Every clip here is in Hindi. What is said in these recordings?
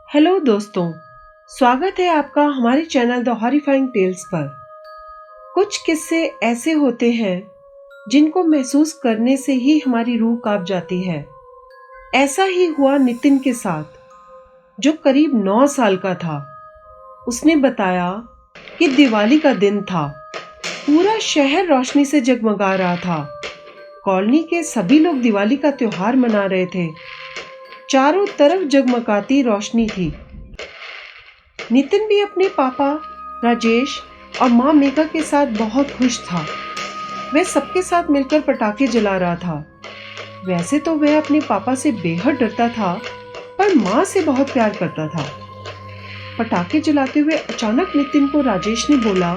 हेलो दोस्तों, स्वागत है आपका हमारे चैनल द हॉरिफाइंग टेल्स पर। कुछ किस्से ऐसे होते हैं जिनको महसूस करने से ही हमारी रूह कांप जाती है। ऐसा ही हुआ नितिन के साथ, जो करीब 9 साल का था। उसने बताया कि दिवाली का दिन था। पूरा शहर रोशनी से जगमगा रहा था। कॉलोनी के सभी लोग दिवाली का त्योहार मना रहे थे। चारों तरफ जगमगाती रोशनी थी। नितिन भी अपने पापा राजेश और माँ मेघा के साथ बहुत खुश था। वह सबके साथ मिलकर पटाखे जला रहा था। वैसे तो वह अपने पापा से बेहद डरता था, पर माँ से बहुत प्यार करता था। पटाखे जलाते हुए अचानक नितिन को राजेश ने बोला,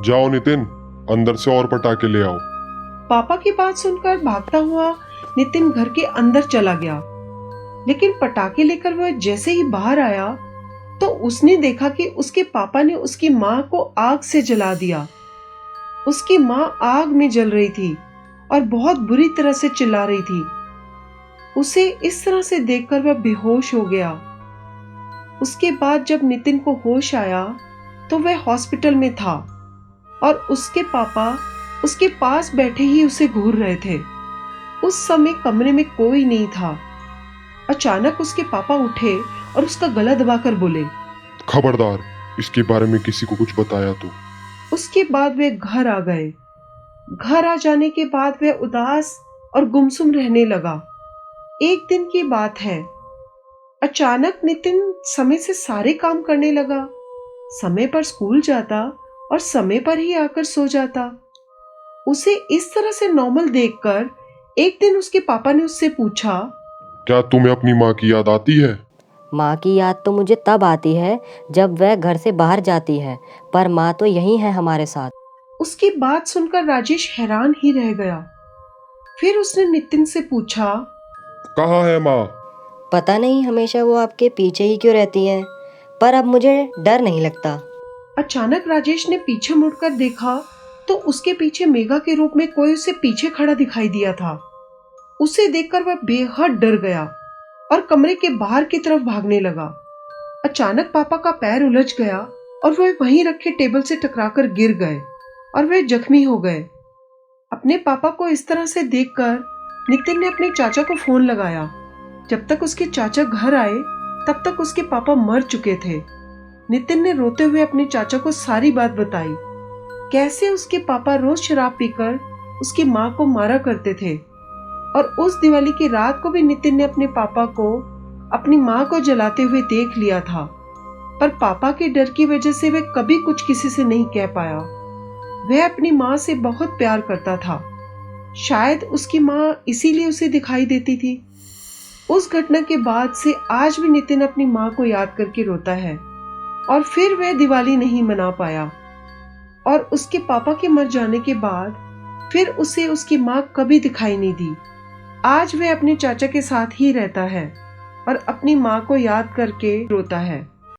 जाओ नितिन, अंदर से और पटाखे ले आओ। पापा की बात सुनकर भागता हुआ नितिन घर के अंदर चला गया। लेकिन पटाखे लेकर वह जैसे ही बाहर आया तो उसने देखा कि उसके पापा ने उसकी माँ को आग से जला दिया। उसकी माँ आग में जल रही थी और बहुत बुरी तरह से चिल्ला रही थी। उसे इस तरह से देखकर वह बेहोश हो गया। उसके बाद जब नितिन को होश आया तो वह हॉस्पिटल में था और उसके पापा उसके पास बैठे ही उसे घूर रहे थे। उस समय कमरे में कोई नहीं था। अचानक उसके पापा उठे और उसका गला दबाकर बोले, खबरदार, इसके बारे में किसी को कुछ बताया तो। उसके बाद वे घर आ गए। घर आ जाने के बाद वह उदास और गुमसुम रहने लगा। एक दिन की बात है, अचानक नितिन समय से सारे काम करने लगा। समय पर स्कूल जाता और समय पर ही आकर सो जाता। उसे इस तरह से नॉर्मल देखकर एक दिन उसके पापा ने उससे पूछा, क्या तुम्हें अपनी माँ की याद आती है? माँ की याद तो मुझे तब आती है जब वह घर से बाहर जाती है, पर माँ तो यहीं है हमारे साथ। उसकी बात सुनकर राजेश हैरान ही रह गया। फिर उसने नितिन से पूछा, कहाँ है माँ? पता नहीं, हमेशा वो आपके पीछे ही क्यों रहती हैं, पर अब मुझे डर नहीं लगता। अचानक राजेश ने पीछे मुड़कर देखा तो उसके पीछे मेघा के रूप में कोई उसे पीछे खड़ा दिखाई दिया था। उसे देखकर वह बेहद डर गया और कमरे के बाहर की तरफ भागने लगा। अचानक पापा का पैर उलझ गया और वह वहीं रखे टेबल से टकराकर गिर गए और वे जख्मी हो गए। अपने पापा को इस तरह से देखकर नितिन ने अपने चाचा को फोन लगाया। जब तक उसके चाचा घर आए तब तक उसके पापा मर चुके थे। नितिन ने रोते हुए अपने चाचा को सारी बात बताई, कैसे उसके पापा रोज शराब पीकर उसकी माँ को मारा करते थे। और उस दिवाली की रात को भी नितिन ने अपने पापा को अपनी माँ को जलाते हुए देख लिया था, पर पापा के डर की वजह से वह कभी कुछ किसी से नहीं कह पाया। वह अपनी माँ से बहुत प्यार करता था। शायद उसकी माँ इसीलिए उसे दिखाई देती थी। उस घटना के बाद से आज भी नितिन अपनी माँ को याद करके रोता है और फिर वह दिवाली नहीं मना पाया। और उसके पापा के मर जाने के बाद फिर उसे उसकी माँ कभी दिखाई नहीं दी। आज वह अपने चाचा के साथ ही रहता है और अपनी माँ को याद करके रोता है।